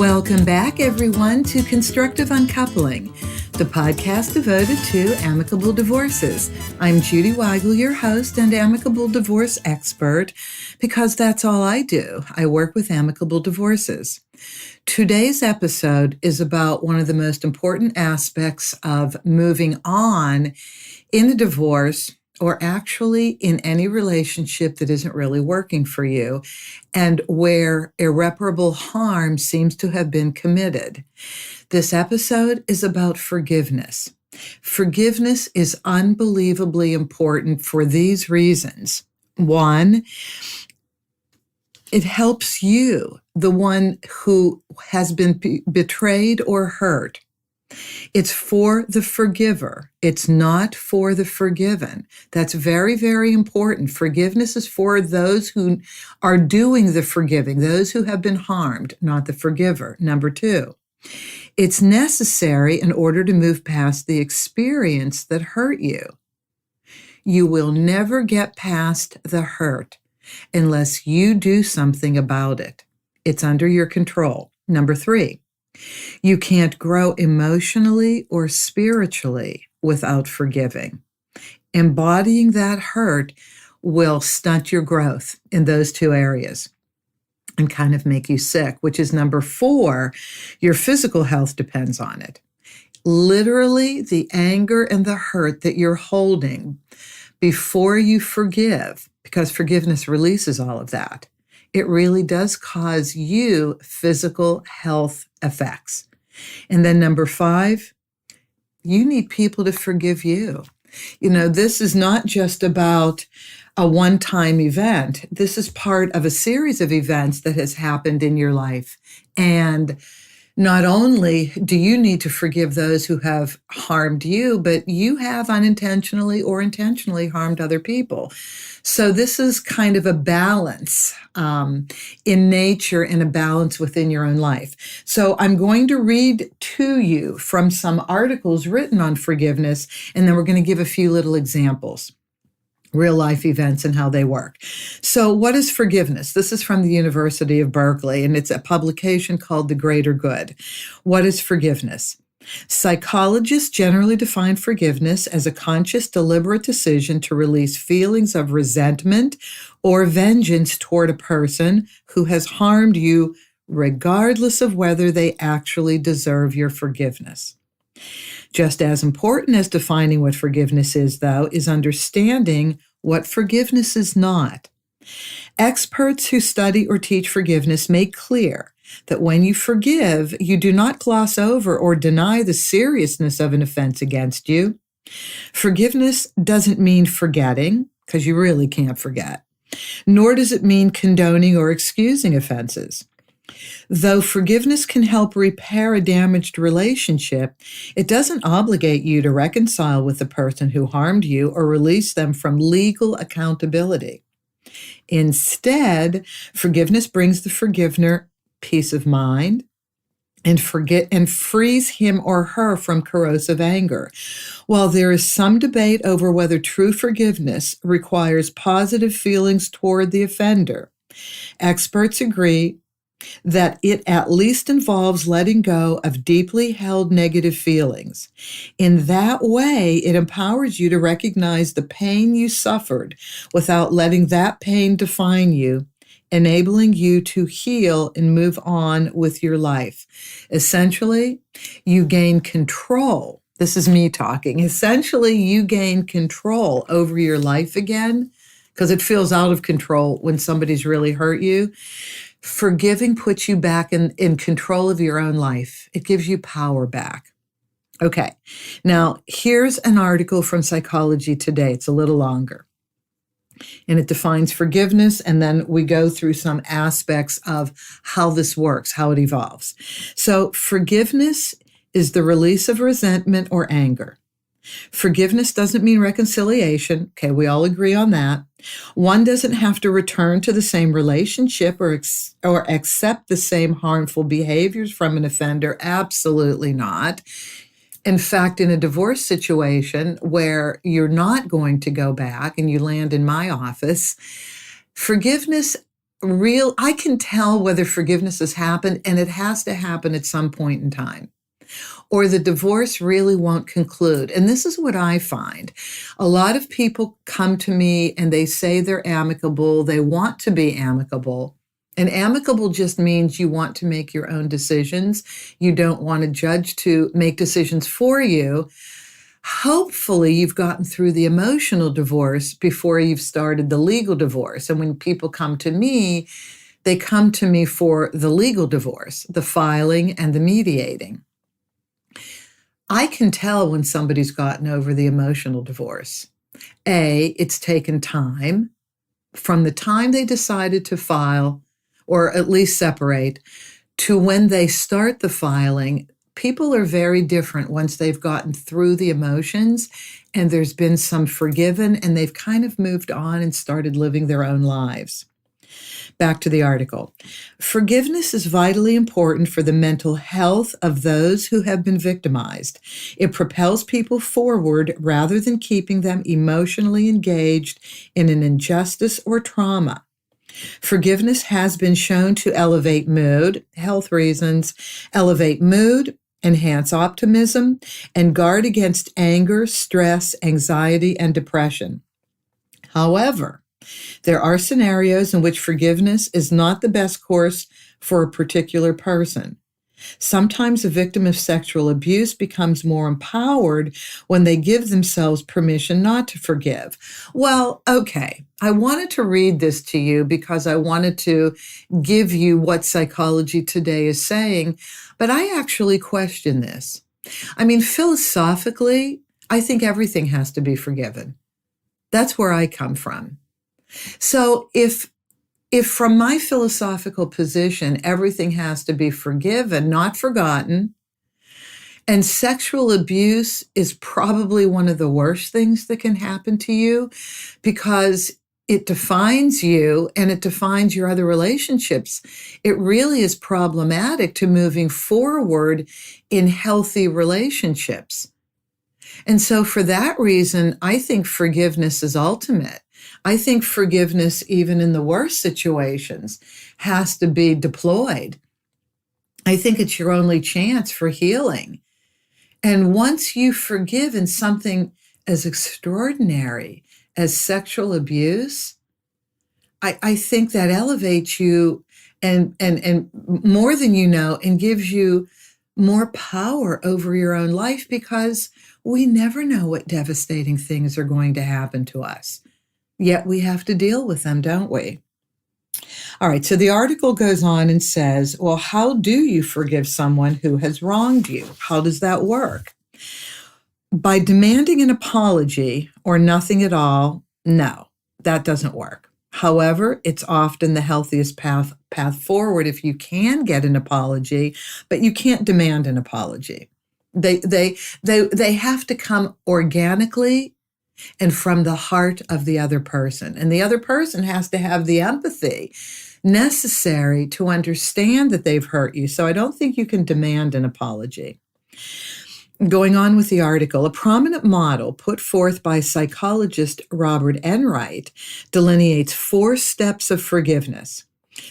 Welcome back, everyone, to Constructive Uncoupling, the podcast devoted to amicable divorces. I'm Judy Weigel, your host and amicable divorce expert, because that's all I do. I work with amicable divorces. Today's episode is about one of the most important aspects of moving on in a divorce, or actually in any relationship that isn't really working for you, and where irreparable harm seems to have been committed. This episode is about forgiveness. Forgiveness is unbelievably important for these reasons. One, it helps you, the one who has been betrayed or hurt. It's for the forgiver. It's not for the forgiven. That's very, very important. Forgiveness is for those who are doing the forgiving, those who have been harmed, not the forgiver. Number two, it's necessary in order to move past the experience that hurt you. You will never get past the hurt unless you do something about it. It's under your control. Number three, you can't grow emotionally or spiritually without forgiving. Embodying that hurt will stunt your growth in those two areas and kind of make you sick, which is number four. Your physical health depends on it. Literally, the anger and the hurt that you're holding before you forgive, because forgiveness releases all of that. It really does cause you physical health effects. And then number five, you need people to forgive you. You know, this is not just about a one-time event. This is part of a series of events that has happened in your life. And not only do you need to forgive those who have harmed you, but you have unintentionally or intentionally harmed other people. So this is kind of a balance in nature and a balance within your own life. So I'm going to read to you from some articles written on forgiveness, and then we're going to give a few little examples. Real life events and how they work. So what is forgiveness? This is from the University of Berkeley, and it's a publication called The Greater Good. What is forgiveness? Psychologists generally define forgiveness as a conscious, deliberate decision to release feelings of resentment or vengeance toward a person who has harmed you, regardless of whether they actually deserve your forgiveness. Just as important as defining what forgiveness is, though, is understanding what forgiveness is not. Experts who study or teach forgiveness make clear that when you forgive, you do not gloss over or deny the seriousness of an offense against you. Forgiveness doesn't mean forgetting, because you really can't forget, nor does it mean condoning or excusing offenses. Though forgiveness can help repair a damaged relationship, it doesn't obligate you to reconcile with the person who harmed you or release them from legal accountability. Instead, forgiveness brings the forgiver peace of mind and frees him or her from corrosive anger. While there is some debate over whether true forgiveness requires positive feelings toward the offender, experts agree that it at least involves letting go of deeply held negative feelings. In that way, it empowers you to recognize the pain you suffered without letting that pain define you, enabling you to heal and move on with your life. Essentially, you gain control. This is me talking. Essentially, you gain control over your life again, because it feels out of control when somebody's really hurt you. Forgiving puts you back in control of your own life. It gives you power back. Okay, now here's an article from Psychology Today. It's a little longer. And it defines forgiveness, and then we go through some aspects of how this works, how it evolves. So forgiveness is the release of resentment or anger. Forgiveness doesn't mean reconciliation. Okay, we all agree on that. One doesn't have to return to the same relationship or accept the same harmful behaviors from an offender. Absolutely not. In fact, in a divorce situation where you're not going to go back and you land in my office, forgiveness I can tell whether forgiveness has happened, and it has to happen at some point in time, or the divorce really won't conclude. And this is what I find. A lot of people come to me and they say they're amicable. They want to be amicable. And amicable just means you want to make your own decisions. You don't want a judge to make decisions for you. Hopefully, you've gotten through the emotional divorce before you've started the legal divorce. And when people come to me, they come to me for the legal divorce, the filing and the mediating. I can tell when somebody's gotten over the emotional divorce. It's taken time from the time they decided to file, or at least separate, to when they start the filing. People are very different once they've gotten through the emotions and there's been some forgiven and they've kind of moved on and started living their own lives. Back to the article. Forgiveness is vitally important for the mental health of those who have been victimized. It propels people forward rather than keeping them emotionally engaged in an injustice or trauma. Forgiveness has been shown to elevate mood, health reasons, elevate mood, enhance optimism, and guard against anger, stress, anxiety, and depression. However, there are scenarios in which forgiveness is not the best course for a particular person. Sometimes a victim of sexual abuse becomes more empowered when they give themselves permission not to forgive. Well, okay, I wanted to read this to you because I wanted to give you what Psychology Today is saying, but I actually question this. I mean, philosophically, I think everything has to be forgiven. That's where I come from. So if from my philosophical position, everything has to be forgiven, not forgotten, and sexual abuse is probably one of the worst things that can happen to you because it defines you and it defines your other relationships. It really is problematic to moving forward in healthy relationships. And so for that reason, I think forgiveness is ultimate. I think forgiveness, even in the worst situations, has to be deployed. I think it's your only chance for healing. And once you forgive in something as extraordinary as sexual abuse, I think that elevates you and more than you know, and gives you more power over your own life because we never know what devastating things are going to happen to us. Yet we have to deal with them, don't we? All right, so the article goes on and says, well, how do you forgive someone who has wronged you? How does that work? By demanding an apology or nothing at all, no, that doesn't work. However, it's often the healthiest path forward if you can get an apology, but you can't demand an apology. They have to come organically and from the heart of the other person. And the other person has to have the empathy necessary to understand that they've hurt you. So I don't think you can demand an apology. Going on with the article, a prominent model put forth by psychologist Robert Enright delineates 4 steps of forgiveness.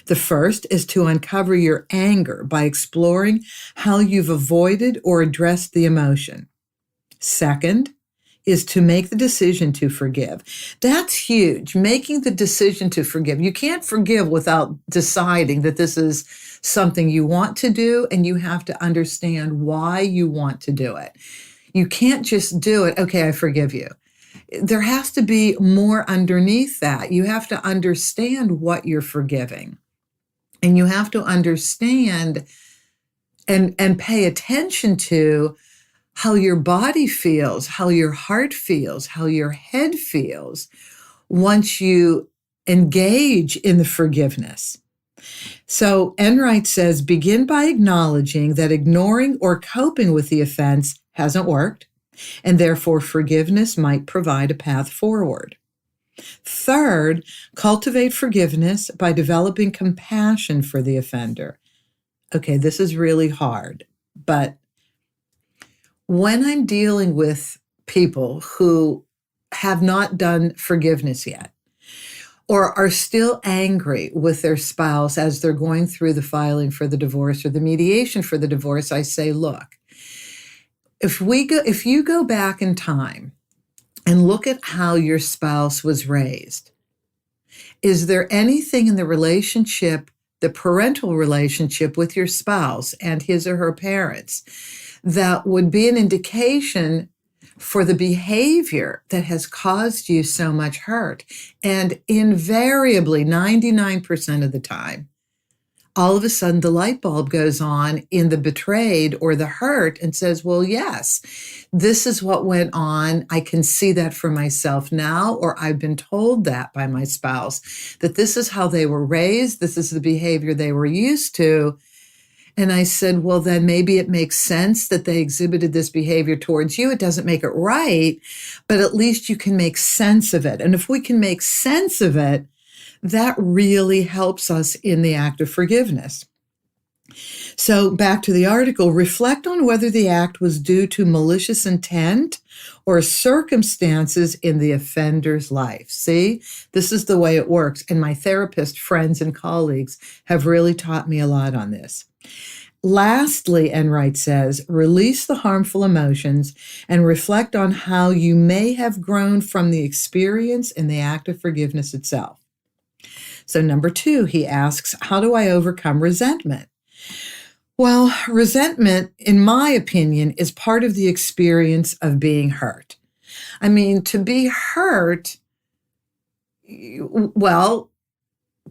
The first is to uncover your anger by exploring how you've avoided or addressed the emotion. Second is to make the decision to forgive. That's huge, making the decision to forgive. You can't forgive without deciding that this is something you want to do, and you have to understand why you want to do it. You can't just do it, okay, I forgive you. There has to be more underneath that. You have to understand what you're forgiving. And you have to understand and pay attention to how your body feels, how your heart feels, how your head feels once you engage in the forgiveness. So Enright says, begin by acknowledging that ignoring or coping with the offense hasn't worked, and therefore forgiveness might provide a path forward. Third, cultivate forgiveness by developing compassion for the offender. Okay, this is really hard, but when I'm dealing with people who have not done forgiveness yet, or are still angry with their spouse as they're going through the filing for the divorce or the mediation for the divorce, I say, look, if you go back in time and look at how your spouse was raised, is there anything in the relationship, the parental relationship with your spouse and his or her parents, that would be an indication for the behavior that has caused you so much hurt? And invariably, 99% of the time, all of a sudden the light bulb goes on in the betrayed or the hurt and says, well, yes, this is what went on. I can see that for myself now, or I've been told that by my spouse, that this is how they were raised. This is the behavior they were used to. And I said, well, then maybe it makes sense that they exhibited this behavior towards you. It doesn't make it right, but at least you can make sense of it. And if we can make sense of it, that really helps us in the act of forgiveness. So back to the article, reflect on whether the act was due to malicious intent or circumstances in the offender's life. See, this is the way it works. And my therapist friends and colleagues have really taught me a lot on this. Lastly, Enright says, release the harmful emotions and reflect on how you may have grown from the experience in the act of forgiveness itself. So number 2, he asks, how do I overcome resentment? Well, resentment, in my opinion, is part of the experience of being hurt. I mean, to be hurt, well,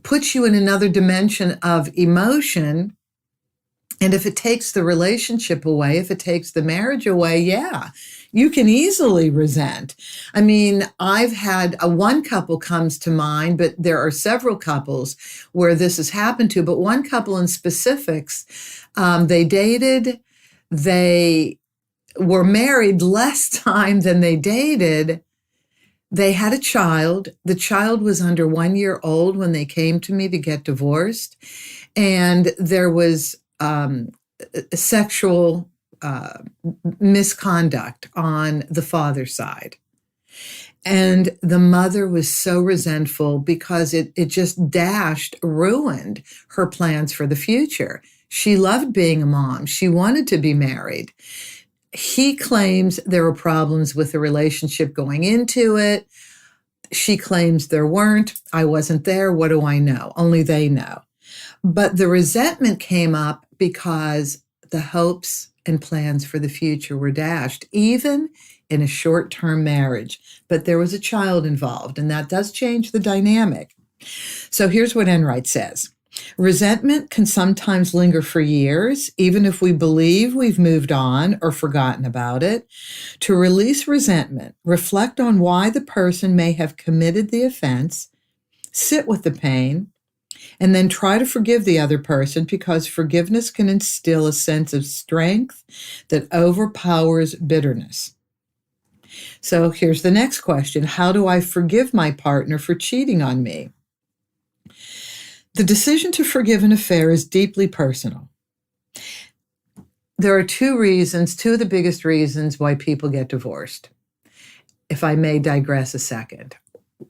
puts you in another dimension of emotion. And if it takes the relationship away, if it takes the marriage away, yeah, you can easily resent. I mean, I've had one couple comes to mind, but there are several couples where this has happened to. But one couple in specifics, they dated, they were married less time than they dated. They had a child. The child was under 1 year old when they came to me to get divorced. And there was sexual misconduct on the father's side. And the mother was so resentful because it just ruined her plans for the future. She loved being a mom. She wanted to be married. He claims there were problems with the relationship going into it. She claims there weren't. I wasn't there. What do I know? Only they know. But the resentment came up because the hopes and plans for the future were dashed, even in a short-term marriage. But there was a child involved, and that does change the dynamic. So here's what Enright says. Resentment can sometimes linger for years, even if we believe we've moved on or forgotten about it. To release resentment, reflect on why the person may have committed the offense, sit with the pain, and then try to forgive the other person, because forgiveness can instill a sense of strength that overpowers bitterness. So here's the next question. How do I forgive my partner for cheating on me? The decision to forgive an affair is deeply personal. There are two of the biggest reasons why people get divorced, if I may digress a second.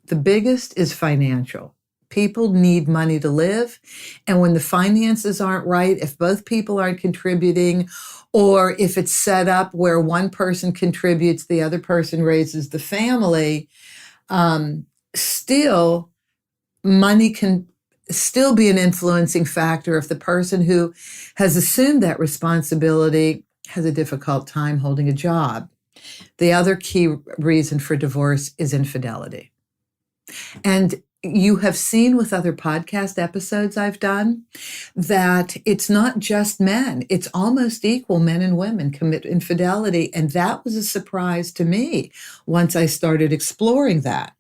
The biggest is financial. People need money to live. And when the finances aren't right, if both people aren't contributing, or if it's set up where one person contributes, the other person raises the family, still money can still be an influencing factor if the person who has assumed that responsibility has a difficult time holding a job. The other key reason for divorce is infidelity. And you have seen with other podcast episodes I've done that it's not just men. It's almost equal. Men and women commit infidelity. And that was a surprise to me once I started exploring that.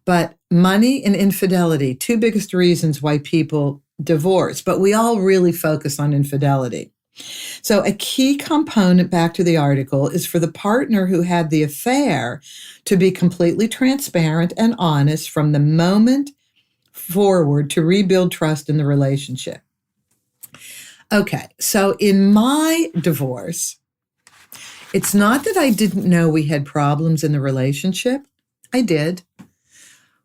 But money and infidelity, two biggest reasons why people divorce. But we all really focus on infidelity. So a key component, back to the article, is for the partner who had the affair to be completely transparent and honest from the moment forward to rebuild trust in the relationship. Okay, so in my divorce, it's not that I didn't know we had problems in the relationship. I did.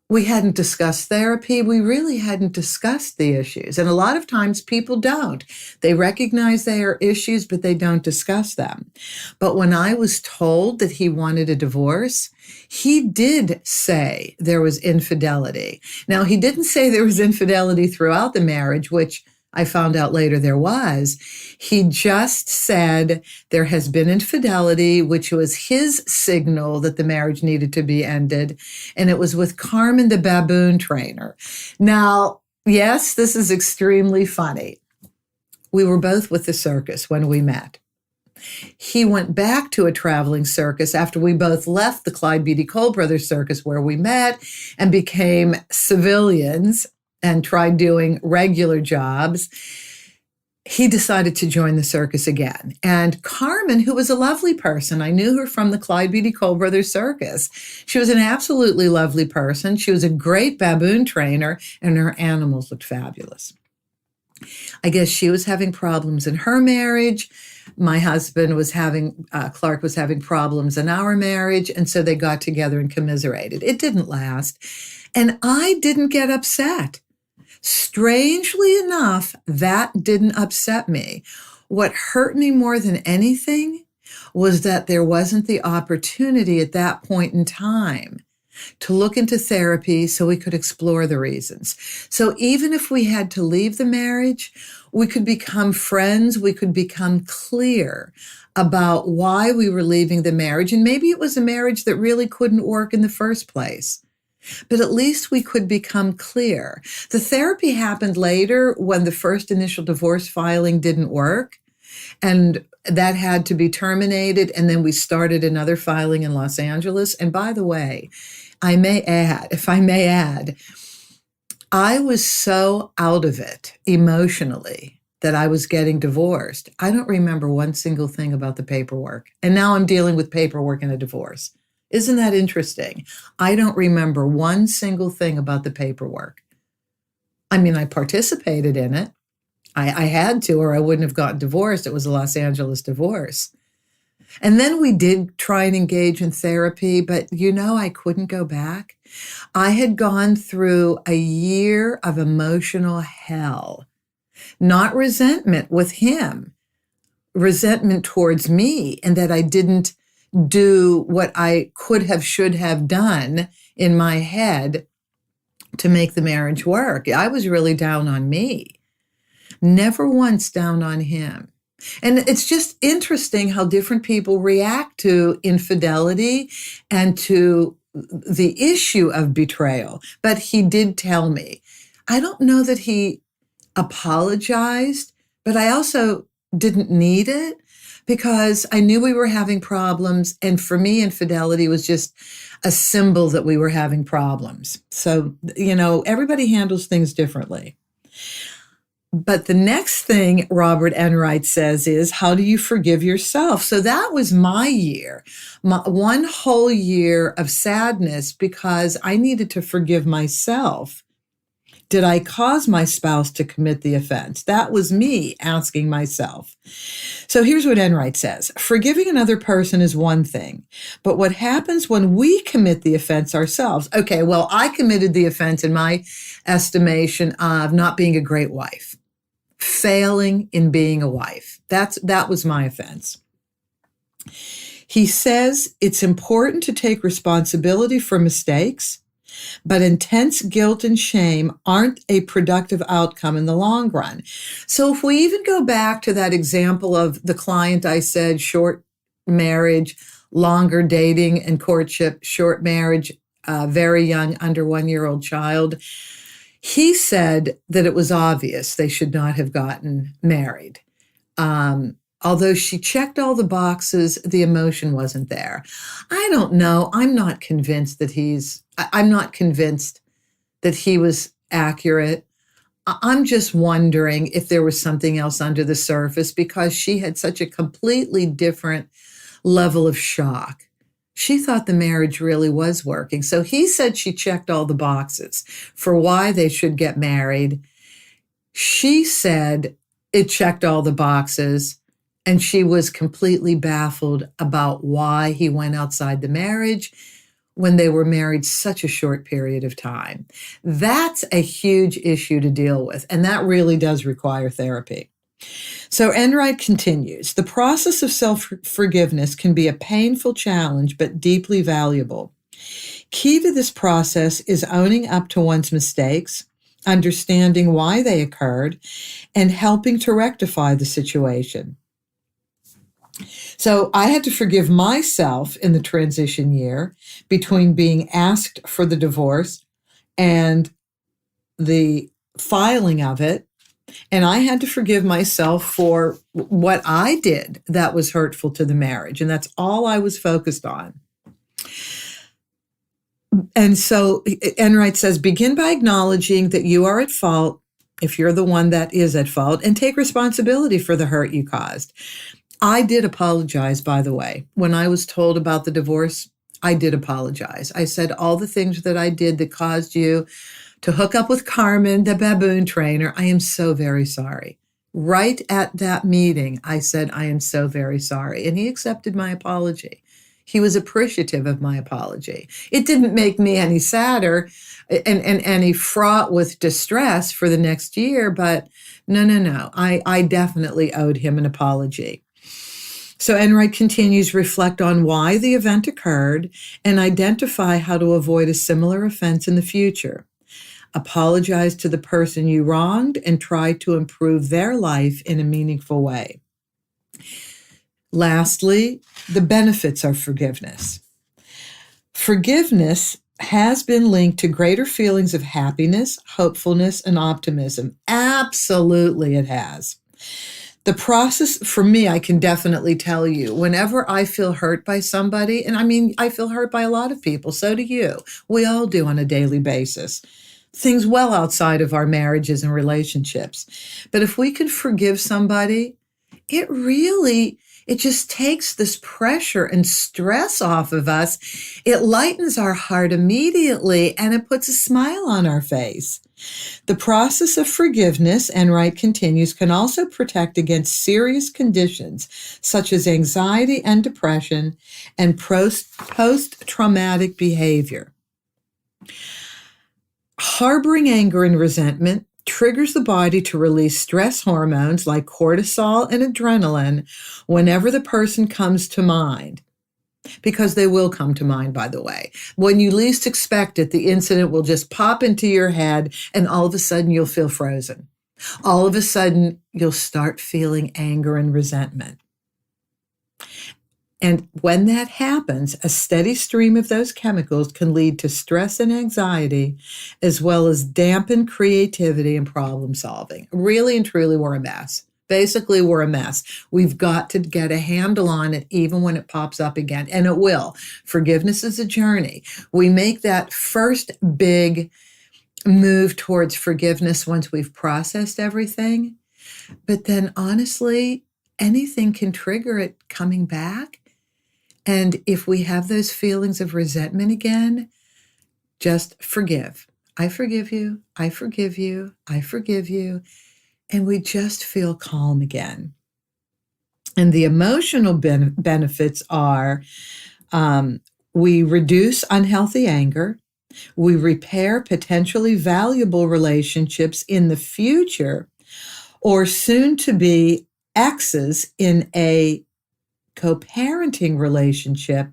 we hadn't discussed therapy. We really hadn't discussed the issues. And a lot of times people don't. They recognize they are issues, but they don't discuss them. But when I was told that he wanted a divorce, he did say there was infidelity. Now, he didn't say there was infidelity throughout the marriage, which I found out later there was. He just said there has been infidelity, which was his signal that the marriage needed to be ended. And it was with Carmen, the baboon trainer. Now, yes, this is extremely funny. We were both with the circus when we met. He went back to a traveling circus after we both left the Clyde Beatty Cole Brothers Circus where we met and became civilians and tried doing regular jobs. He decided to join the circus again. And Carmen, who was a lovely person, I knew her from the Clyde Beatty Cole Brothers Circus. She was an absolutely lovely person. She was a great baboon trainer, and her animals looked fabulous. I guess she was having problems in her marriage. My husband was Clark was having problems in our marriage. And so they got together and commiserated. It didn't last. And I didn't get upset. Strangely enough, that didn't upset me. What hurt me more than anything was that there wasn't the opportunity at that point in time to look into therapy so we could explore the reasons. So even if we had to leave the marriage, we could become friends, we could become clear about why we were leaving the marriage. And maybe it was a marriage that really couldn't work in the first place. But at least we could become clear. The therapy happened later when the first initial divorce filing didn't work, and that had to be terminated. And then we started another filing in Los Angeles. And by the way, if I may add, I was so out of it emotionally that I was getting divorced. I don't remember one single thing about the paperwork. And now I'm dealing with paperwork in a divorce. Isn't that interesting? I don't remember one single thing about the paperwork. I mean, I participated in it. I had to, or I wouldn't have gotten divorced. It was a Los Angeles divorce. And then we did try and engage in therapy, but I couldn't go back. I had gone through a year of emotional hell, not resentment with him, resentment towards me, and that I didn't do what I could have, should have done in my head to make the marriage work. I was really down on me, never once down on him. And it's just interesting how different people react to infidelity and to the issue of betrayal. But he did tell me. I don't know that he apologized, but I also didn't need it, because I knew we were having problems. And for me, infidelity was just a symbol that we were having problems. So, everybody handles things differently. But the next thing Robert Enright says is, how do you forgive yourself? So that was my year, one whole year of sadness, because I needed to forgive myself. Did I cause my spouse to commit the offense? That was me asking myself. So here's what Enright says. Forgiving another person is one thing, but what happens when we commit the offense ourselves? Okay, well, I committed the offense in my estimation of not being a great wife, failing in being a wife. That was my offense. He says it's important to take responsibility for mistakes, but intense guilt and shame aren't a productive outcome in the long run. So if we even go back to that example of the client I said, short marriage, longer dating and courtship, short marriage, very young, under 1-year-old child, he said that it was obvious they should not have gotten married. Although she checked all the boxes, the emotion wasn't there. I don't know. I'm not convinced that he was accurate. I'm just wondering if there was something else under the surface, because she had such a completely different level of shock. She thought the marriage really was working. So he said she checked all the boxes for why they should get married. She said it checked all the boxes, and she was completely baffled about why he went outside the marriage, when they were married such a short period of time. That's a huge issue to deal with, and that really does require therapy. So Enright continues, the process of self-forgiveness can be a painful challenge, but deeply valuable. Key to this process is owning up to one's mistakes, understanding why they occurred, and helping to rectify the situation. So I had to forgive myself in the transition year between being asked for the divorce and the filing of it. And I had to forgive myself for what I did that was hurtful to the marriage. And that's all I was focused on. And so Enright says, begin by acknowledging that you are at fault, if you're the one that is at fault, and take responsibility for the hurt you caused. I did apologize, by the way. When I was told about the divorce, I did apologize. I said all the things that I did that caused you to hook up with Carmen, the baboon trainer. I am so very sorry. Right at that meeting, I said, I am so very sorry. And he accepted my apology. He was appreciative of my apology. It didn't make me any sadder and any fraught with distress for the next year, but no. I definitely owed him an apology. So Enright continues, reflect on why the event occurred and identify how to avoid a similar offense in the future. Apologize to the person you wronged and try to improve their life in a meaningful way. Lastly, the benefits of forgiveness. Forgiveness has been linked to greater feelings of happiness, hopefulness, and optimism. Absolutely, it has. The process, for me, I can definitely tell you, whenever I feel hurt by somebody, and I mean, I feel hurt by a lot of people, so do you. We all do on a daily basis. Things well outside of our marriages and relationships. But if we can forgive somebody, it just takes this pressure and stress off of us. It lightens our heart immediately, and it puts a smile on our face. The process of forgiveness, Enright continues, can also protect against serious conditions such as anxiety and depression and post-traumatic behavior. Harboring anger and resentment triggers the body to release stress hormones like cortisol and adrenaline whenever the person comes to mind. Because they will come to mind, by the way. When you least expect it, the incident will just pop into your head, and all of a sudden you'll feel frozen. All of a sudden, you'll start feeling anger and resentment. And when that happens, a steady stream of those chemicals can lead to stress and anxiety, as well as dampen creativity and problem solving. Really and truly, we're a mess. Basically, we're a mess. We've got to get a handle on it even when it pops up again, and it will. Forgiveness is a journey. We make that first big move towards forgiveness once we've processed everything. But then honestly, anything can trigger it coming back. And if we have those feelings of resentment again, just forgive. I forgive you. I forgive you. I forgive you. And we just feel calm again. And the emotional benefits are we reduce unhealthy anger. We repair potentially valuable relationships in the future or soon to be exes in a co-parenting relationship.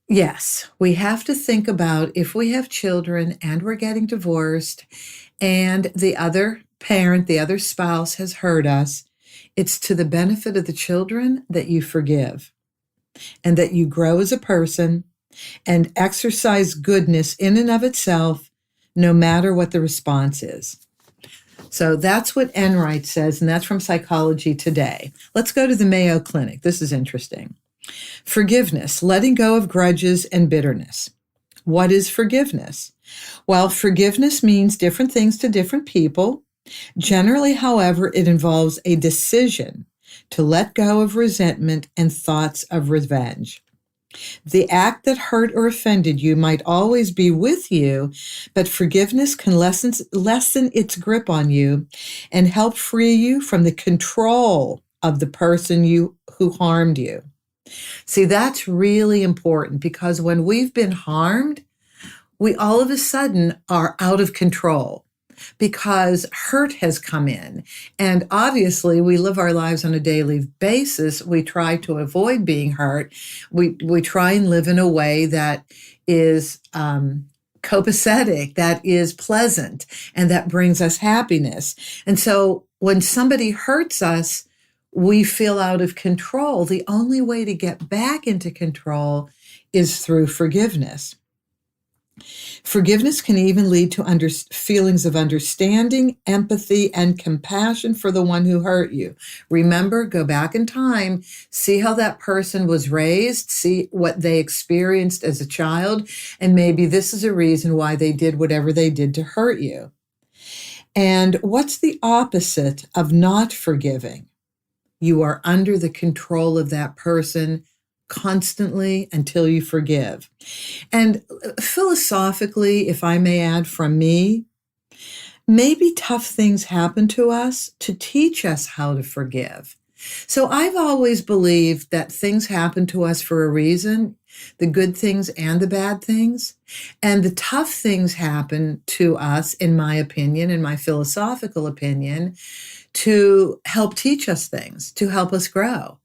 Yes, we have to think about if we have children and we're getting divorced and the other parent, the other spouse has hurt us, it's to the benefit of the children that you forgive and that you grow as a person and exercise goodness in and of itself, no matter what the response is. So that's what Enright says, and that's from Psychology Today. Let's go to the Mayo Clinic. This is interesting. Forgiveness, letting go of grudges and bitterness. What is forgiveness? Well, forgiveness means different things to different people. Generally, however, it involves a decision to let go of resentment and thoughts of revenge. The act that hurt or offended you might always be with you, but forgiveness can lessen its grip on you and help free you from the control of the person who harmed you. See, that's really important because when we've been harmed, we all of a sudden are out of control because hurt has come in. And obviously, we live our lives on a daily basis. We try to avoid being hurt. We try and live in a way that is copacetic, that is pleasant, and that brings us happiness. And so when somebody hurts us, we feel out of control. The only way to get back into control is through forgiveness. Forgiveness can even lead to feelings of understanding, empathy, and compassion for the one who hurt you. Remember, go back in time, see how that person was raised, see what they experienced as a child, and maybe this is a reason why they did whatever they did to hurt you. And what's the opposite of not forgiving? You are under the control of that person constantly until you forgive. And philosophically, if I may add from me, maybe tough things happen to us to teach us how to forgive. So I've always believed that things happen to us for a reason, the good things and the bad things. And the tough things happen to us, in my opinion, in my philosophical opinion, to help teach us things, to help us grow.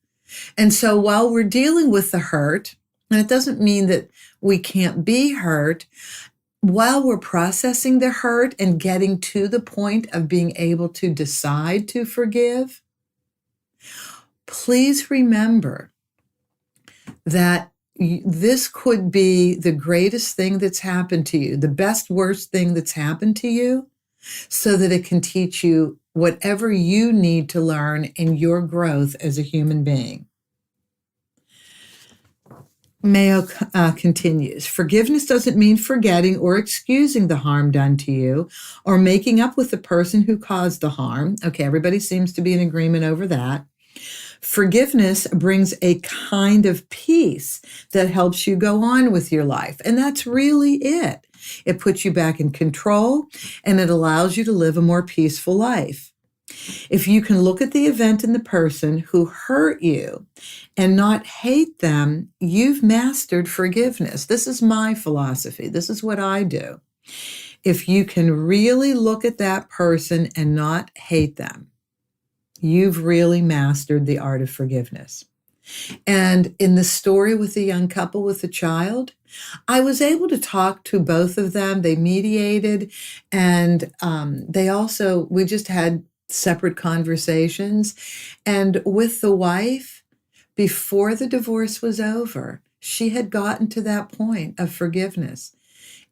And so while we're dealing with the hurt, and it doesn't mean that we can't be hurt, while we're processing the hurt and getting to the point of being able to decide to forgive, please remember that this could be the greatest thing that's happened to you, the best, worst thing that's happened to you, so that it can teach you whatever you need to learn in your growth as a human being. Mayo continues, forgiveness doesn't mean forgetting or excusing the harm done to you or making up with the person who caused the harm. Okay, everybody seems to be in agreement over that. Forgiveness brings a kind of peace that helps you go on with your life. And that's really it. It puts you back in control and it allows you to live a more peaceful life. If you can look at the event and the person who hurt you and not hate them, you've mastered forgiveness. This is my philosophy. This is what I do. If you can really look at that person and not hate them, you've really mastered the art of forgiveness. And in the story with the young couple with the child, I was able to talk to both of them. They mediated, and we just had separate conversations. And with the wife, before the divorce was over, she had gotten to that point of forgiveness.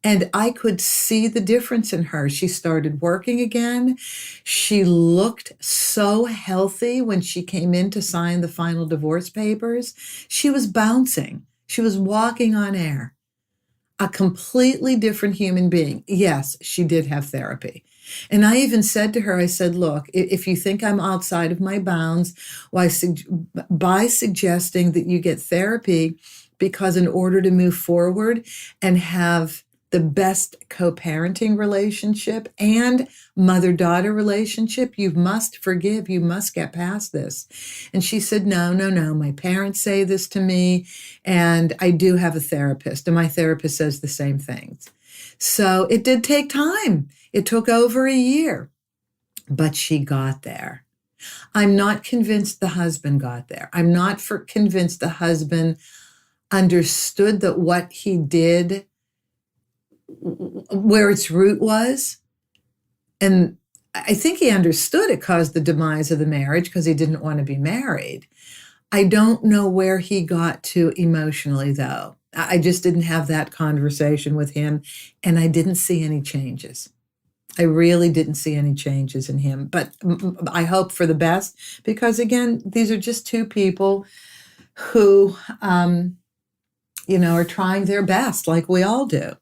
And I could see the difference in her. She started working again. She looked so healthy when she came in to sign the final divorce papers. She was bouncing. She was walking on air. A completely different human being. Yes, she did have therapy. And I even said to her, I said, look, if you think I'm outside of my bounds, by suggesting that you get therapy, because in order to move forward and have the best co-parenting relationship and mother-daughter relationship, you must forgive. You must get past this. And she said, no. My parents say this to me, and I do have a therapist, and my therapist says the same things. So it did take time. It took over a year, but she got there. I'm not convinced the husband got there. I'm not convinced the husband understood that what he did, where its root was. And I think he understood it caused the demise of the marriage because he didn't want to be married. I don't know where he got to emotionally, though. I just didn't have that conversation with him, and I didn't see any changes. I really didn't see any changes in him, but I hope for the best because, again, these are just two people who, are trying their best like we all do.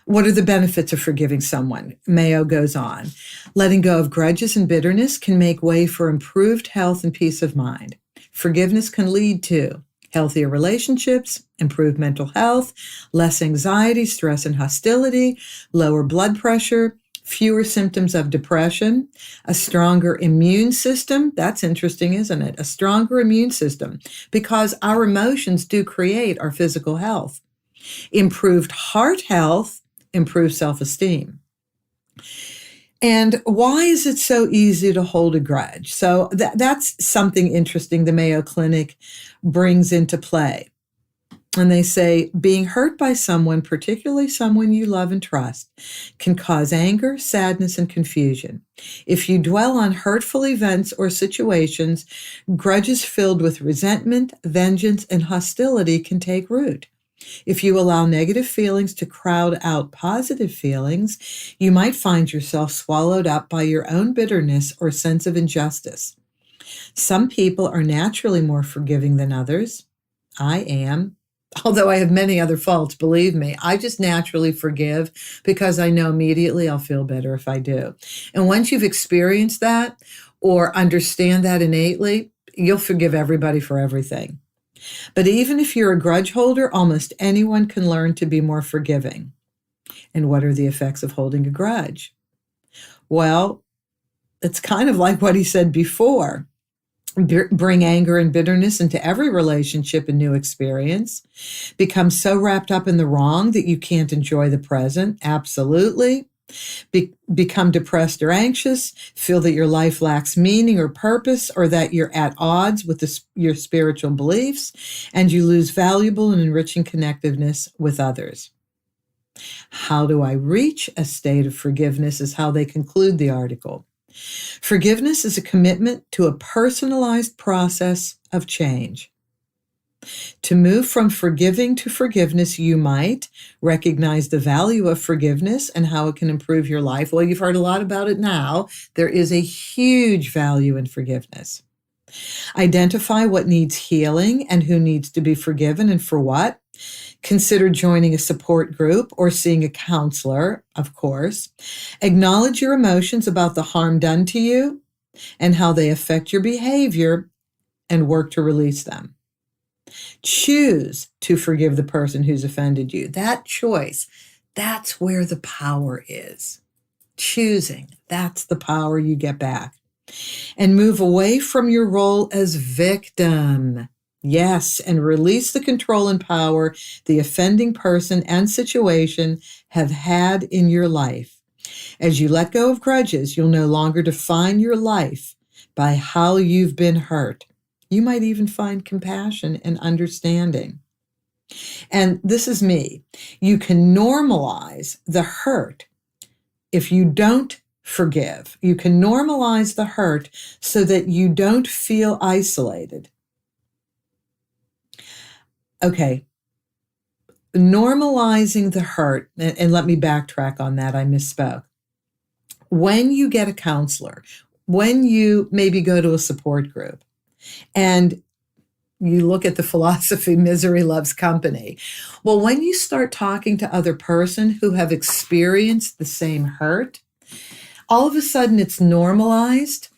What are the benefits of forgiving someone? Mayo goes on. Letting go of grudges and bitterness can make way for improved health and peace of mind. Forgiveness can lead to healthier relationships, improved mental health, less anxiety, stress, and hostility, lower blood pressure, fewer symptoms of depression, a stronger immune system. That's interesting, isn't it? A stronger immune system, because our emotions do create our physical health. Improved heart health, improved self-esteem. And why is it so easy to hold a grudge? So that's something interesting the Mayo Clinic brings into play. And they say being hurt by someone, particularly someone you love and trust, can cause anger, sadness, and confusion. If you dwell on hurtful events or situations, grudges filled with resentment, vengeance, and hostility can take root. If you allow negative feelings to crowd out positive feelings, you might find yourself swallowed up by your own bitterness or sense of injustice. Some people are naturally more forgiving than others. I am. Although I have many other faults, believe me, I just naturally forgive because I know immediately I'll feel better if I do. And once you've experienced that or understand that innately, you'll forgive everybody for everything. But even if you're a grudge holder, almost anyone can learn to be more forgiving. And what are the effects of holding a grudge? Well, it's kind of like what he said before. Bring anger and bitterness into every relationship and new experience. Become so wrapped up in the wrong that you can't enjoy the present. Absolutely. Become depressed or anxious. Feel that your life lacks meaning or purpose, or that you're at odds with your spiritual beliefs, and you lose valuable and enriching connectiveness with others. How do I reach a state of forgiveness is how they conclude the article. Forgiveness is a commitment to a personalized process of change. To move from forgiving to forgiveness, you might recognize the value of forgiveness and how it can improve your life. Well, you've heard a lot about it now. There is a huge value in forgiveness. Identify what needs healing and who needs to be forgiven and for what. Consider joining a support group or seeing a counselor, of course. Acknowledge your emotions about the harm done to you and how they affect your behavior, and work to release them. Choose to forgive the person who's offended you. That choice, that's where the power is. Choosing, that's the power you get back. And move away from your role as victim. Yes, and release the control and power the offending person and situation have had in your life. As you let go of grudges, you'll no longer define your life by how you've been hurt. You might even find compassion and understanding. And this is me. You can normalize the hurt if you don't forgive. You can normalize the hurt so that you don't feel isolated. Okay, normalizing the hurt, and let me backtrack on that, I misspoke. When you get a counselor, when you maybe go to a support group, and you look at the philosophy, misery loves company. Well, when you start talking to other person who have experienced the same hurt, all of a sudden it's normalized.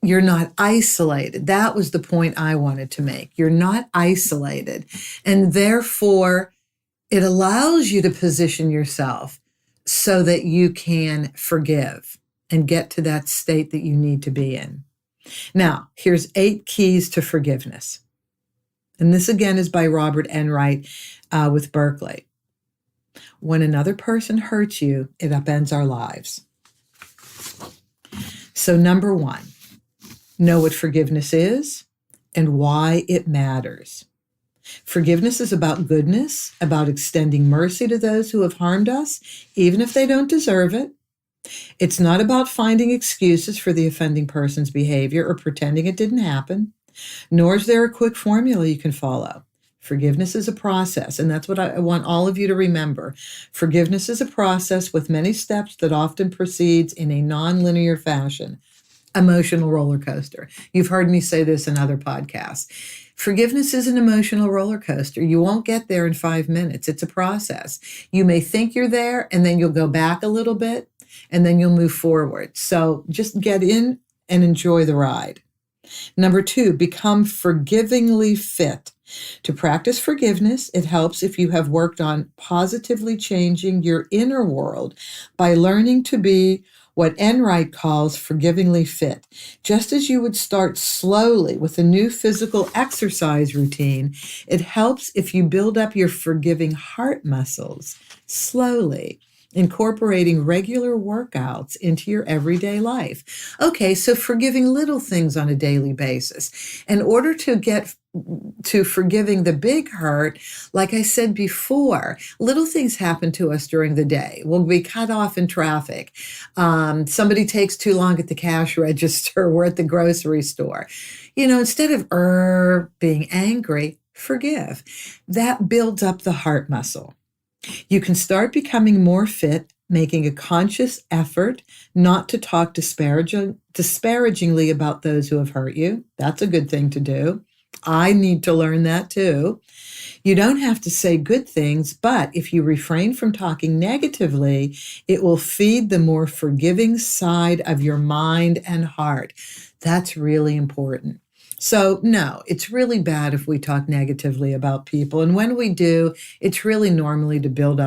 You're not isolated. That was the point I wanted to make. You're not isolated. And therefore, it allows you to position yourself so that you can forgive and get to that state that you need to be in. Now, here's 8 keys to forgiveness. And this again is by Robert Enright with Berkeley. When another person hurts you, it upends our lives. So number 1, know what forgiveness is and why it matters. Forgiveness is about goodness, about extending mercy to those who have harmed us, even if they don't deserve it. It's not about finding excuses for the offending person's behavior or pretending it didn't happen, nor is there a quick formula you can follow. Forgiveness is a process, and that's what I want all of you to remember. Forgiveness is a process with many steps that often proceeds in a nonlinear fashion. Emotional roller coaster. You've heard me say this in other podcasts. Forgiveness is an emotional roller coaster. You won't get there in 5 minutes. It's a process. You may think you're there, and then you'll go back a little bit, and then you'll move forward. So just get in and enjoy the ride. Number 2, become forgivingly fit. To practice forgiveness, it helps if you have worked on positively changing your inner world by learning to be what Enright calls forgivingly fit. Just as you would start slowly with a new physical exercise routine, it helps if you build up your forgiving heart muscles slowly, incorporating regular workouts into your everyday life. Okay, so forgiving little things on a daily basis. In order to get to forgiving the big hurt, like I said before, little things happen to us during the day. We'll be cut off in traffic. Somebody takes too long at the cash register. We're at the grocery store. Instead of being angry, forgive. That builds up the heart muscle. You can start becoming more fit, making a conscious effort not to talk disparagingly about those who have hurt you. That's a good thing to do. I need to learn that too. You don't have to say good things, but if you refrain from talking negatively, it will feed the more forgiving side of your mind and heart. That's really important. So no, it's really bad if we talk negatively about people. And when we do, it's really normally to build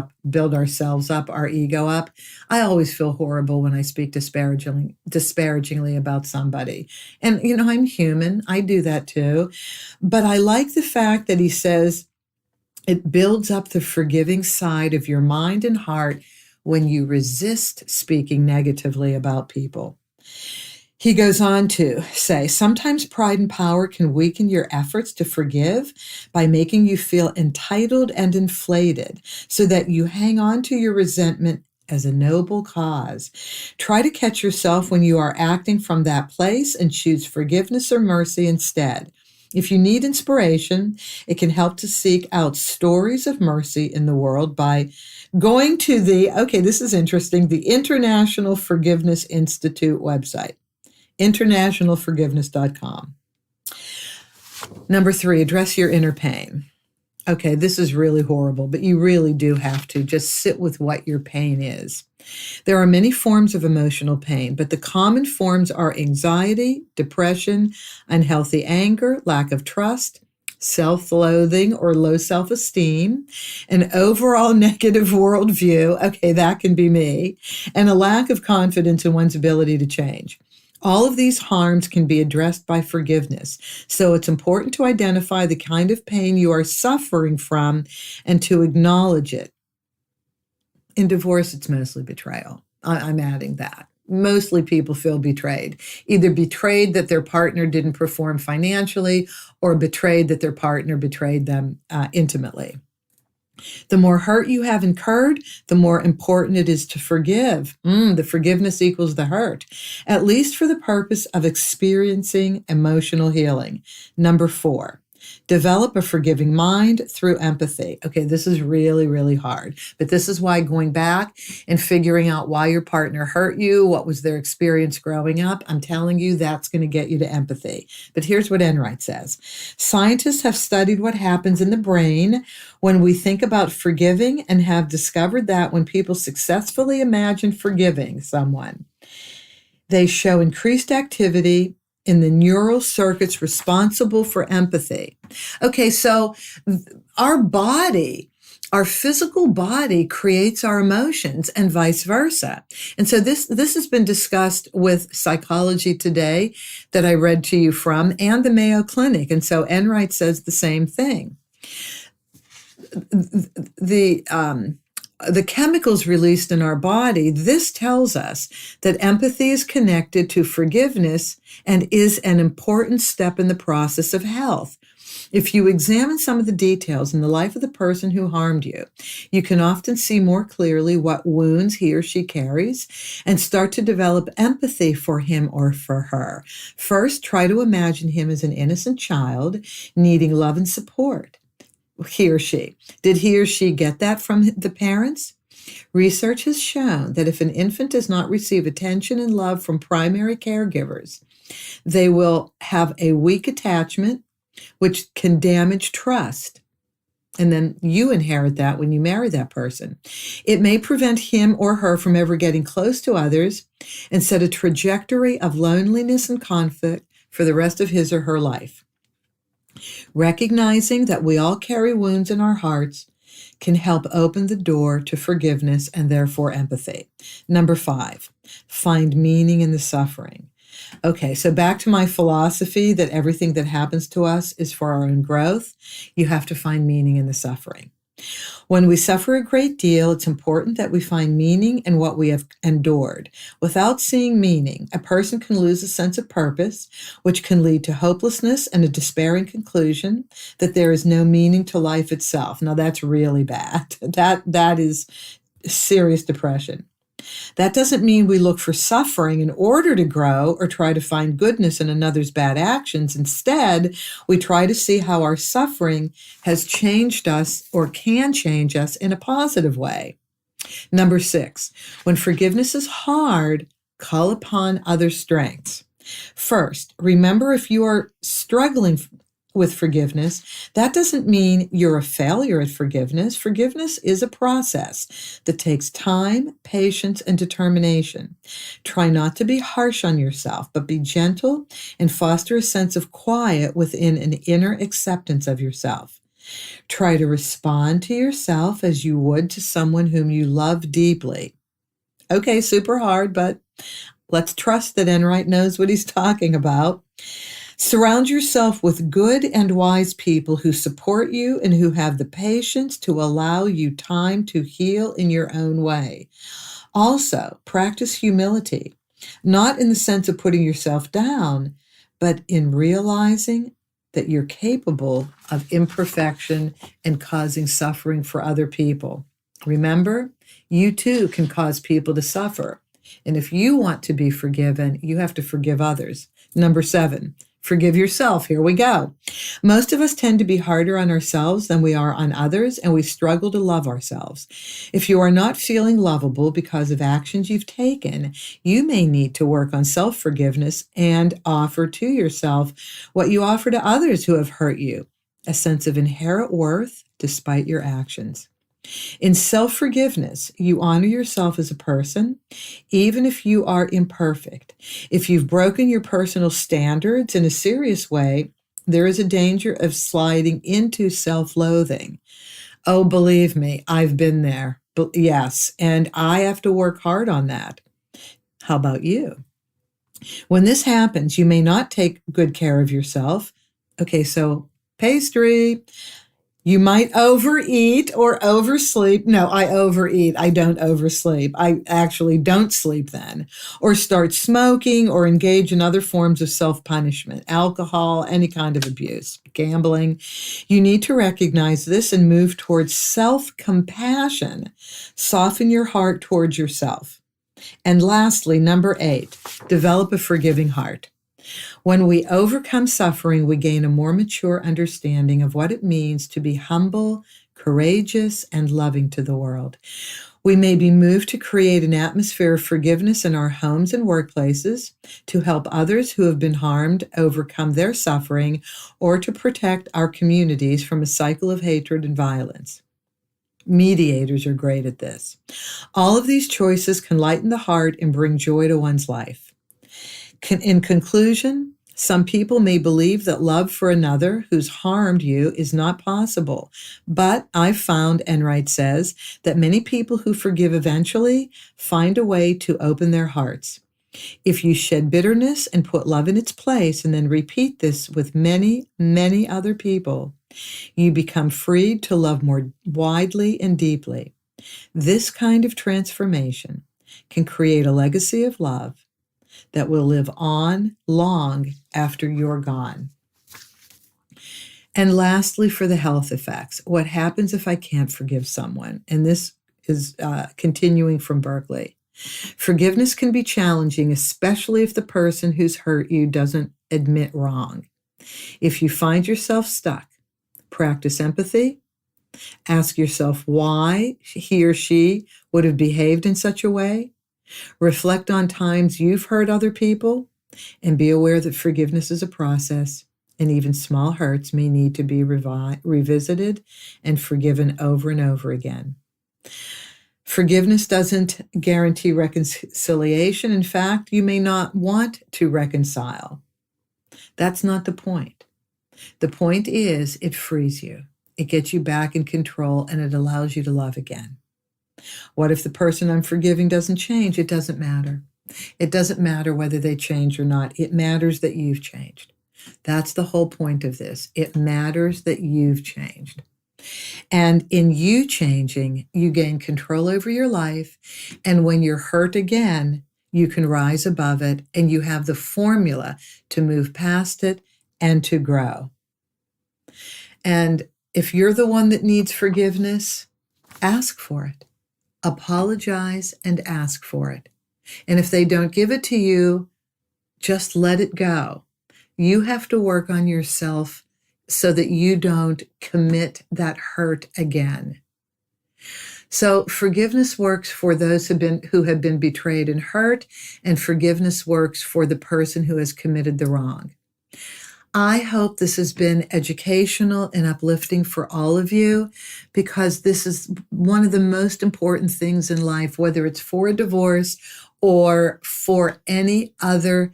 ourselves up, our ego up. I always feel horrible when I speak disparagingly about somebody. And, I'm human. I do that too. But I like the fact that he says it builds up the forgiving side of your mind and heart when you resist speaking negatively about people. He goes on to say, sometimes pride and power can weaken your efforts to forgive by making you feel entitled and inflated so that you hang on to your resentment as a noble cause. Try to catch yourself when you are acting from that place and choose forgiveness or mercy instead. If you need inspiration, it can help to seek out stories of mercy in the world by going to this is interesting, the International Forgiveness Institute website. Internationalforgiveness.com. Number 3, address your inner pain. Okay, this is really horrible, but you really do have to just sit with what your pain is. There are many forms of emotional pain, but the common forms are anxiety, depression, unhealthy anger, lack of trust, self-loathing or low self-esteem, an overall negative worldview, okay, that can be me, and a lack of confidence in one's ability to change. All of these harms can be addressed by forgiveness, so it's important to identify the kind of pain you are suffering from and to acknowledge it. In divorce, it's mostly betrayal. I'm adding that. Mostly people feel betrayed, either betrayed that their partner didn't perform financially or betrayed that their partner betrayed them intimately. The more hurt you have incurred, the more important it is to forgive. The forgiveness equals the hurt, at least for the purpose of experiencing emotional healing. Number 4, develop a forgiving mind through empathy. Okay, this is really, really hard, but this is why going back and figuring out why your partner hurt you, what was their experience growing up, I'm telling you, that's going to get you to empathy. But here's what Enright says. Scientists have studied what happens in the brain when we think about forgiving and have discovered that when people successfully imagine forgiving someone, they show increased activity in the neural circuits responsible for empathy. Okay, so our body, our physical body creates our emotions and vice versa. And so this has been discussed with Psychology Today that I read to you from and the Mayo Clinic. And so Enright says the same thing. The chemicals released in our body, this tells us that empathy is connected to forgiveness and is an important step in the process of health. If you examine some of the details in the life of the person who harmed you, you can often see more clearly what wounds he or she carries and start to develop empathy for him or for her. First, try to imagine him as an innocent child needing love and support. He or she. Did he or she get that from the parents? Research has shown that if an infant does not receive attention and love from primary caregivers, they will have a weak attachment, which can damage trust. And then you inherit that when you marry that person. It may prevent him or her from ever getting close to others and set a trajectory of loneliness and conflict for the rest of his or her life. Recognizing that we all carry wounds in our hearts can help open the door to forgiveness and therefore empathy. Number 5, find meaning in the suffering. Okay, so back to my philosophy that everything that happens to us is for our own growth. You have to find meaning in the suffering. When we suffer a great deal, it's important that we find meaning in what we have endured. Without seeing meaning, a person can lose a sense of purpose, which can lead to hopelessness and a despairing conclusion that there is no meaning to life itself. Now, that's really bad. That is serious depression. That doesn't mean we look for suffering in order to grow or try to find goodness in another's bad actions. Instead, we try to see how our suffering has changed us or can change us in a positive way. Number 6, when forgiveness is hard, call upon other strengths. First, remember if you are struggling with forgiveness, that doesn't mean you're a failure at forgiveness. Forgiveness is a process that takes time, patience, and determination. Try not to be harsh on yourself, but be gentle and foster a sense of quiet within an inner acceptance of yourself. Try to respond to yourself as you would to someone whom you love deeply. Okay, super hard, but let's trust that Enright knows what he's talking about. Surround yourself with good and wise people who support you and who have the patience to allow you time to heal in your own way. Also, practice humility, not in the sense of putting yourself down, but in realizing that you're capable of imperfection and causing suffering for other people. Remember, you too can cause people to suffer. And if you want to be forgiven, you have to forgive others. Number 7, forgive yourself. Here we go. Most of us tend to be harder on ourselves than we are on others, and we struggle to love ourselves. If you are not feeling lovable because of actions you've taken, you may need to work on self-forgiveness and offer to yourself what you offer to others who have hurt you, a sense of inherent worth despite your actions. In self-forgiveness, you honor yourself as a person, even if you are imperfect. If you've broken your personal standards in a serious way, there is a danger of sliding into self-loathing. Oh, believe me, I've been there. But yes, and I have to work hard on that. How about you? When this happens, you may not take good care of yourself. Okay, so pastry. You might overeat or oversleep. No, I overeat. I don't oversleep. I actually don't sleep then. Or start smoking or engage in other forms of self-punishment, alcohol, any kind of abuse, gambling. You need to recognize this and move towards self-compassion. Soften your heart towards yourself. And lastly, number 8, develop a forgiving heart. When we overcome suffering, we gain a more mature understanding of what it means to be humble, courageous, and loving to the world. We may be moved to create an atmosphere of forgiveness in our homes and workplaces, to help others who have been harmed overcome their suffering, or to protect our communities from a cycle of hatred and violence. Mediators are great at this. All of these choices can lighten the heart and bring joy to one's life. In conclusion, some people may believe that love for another who's harmed you is not possible. But I've found, Enright says, that many people who forgive eventually find a way to open their hearts. If you shed bitterness and put love in its place and then repeat this with many, many other people, you become freed to love more widely and deeply. This kind of transformation can create a legacy of love that will live on long after you're gone. And lastly, for the health effects, what happens if I can't forgive someone? And this is continuing from Berkeley. Forgiveness can be challenging, especially if the person who's hurt you doesn't admit wrong. If you find yourself stuck, practice empathy. Ask yourself why he or she would have behaved in such a way. Reflect on times you've hurt other people, and be aware that forgiveness is a process, and even small hurts may need to be revisited and forgiven over and over again. Forgiveness doesn't guarantee reconciliation. In fact, you may not want to reconcile. That's not the point. The point is, it frees you. It gets you back in control and it allows you to love again. What if the person I'm forgiving doesn't change? It doesn't matter. It doesn't matter whether they change or not. It matters that you've changed. That's the whole point of this. It matters that you've changed. And in you changing, you gain control over your life. And when you're hurt again, you can rise above it and you have the formula to move past it and to grow. And if you're the one that needs forgiveness, ask for it. Apologize and ask for it. And if they don't give it to you, just let it go. You have to work on yourself so that you don't commit that hurt again. So forgiveness works for those who have been betrayed and hurt, and forgiveness works for the person who has committed the wrong. I hope this has been educational and uplifting for all of you, because this is one of the most important things in life, whether it's for a divorce or for any other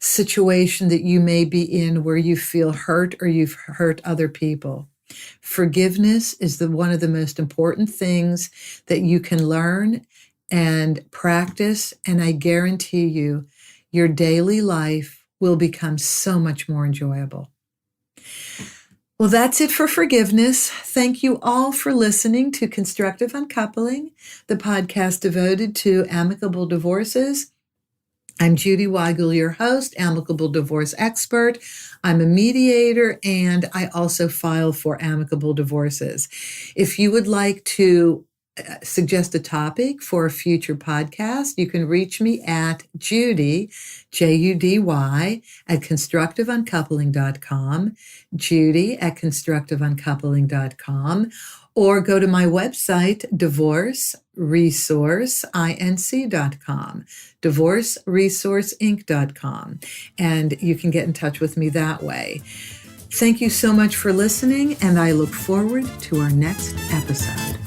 situation that you may be in where you feel hurt or you've hurt other people. Forgiveness is one of the most important things that you can learn and practice, and I guarantee you, your daily life will become so much more enjoyable. Well, that's it for forgiveness. Thank you all for listening to Constructive Uncoupling, the podcast devoted to amicable divorces. I'm Judy Weigel, your host, Amicable Divorce Expert. I'm a mediator, and I also file for amicable divorces. If you would like to suggest a topic for a future podcast, you can reach me at Judy, Judy, at constructiveuncoupling.com, Judy at constructiveuncoupling.com, or go to my website, divorceresourceinc.com, divorceresourceinc.com, and you can get in touch with me that way. Thank you so much for listening, and I look forward to our next episode.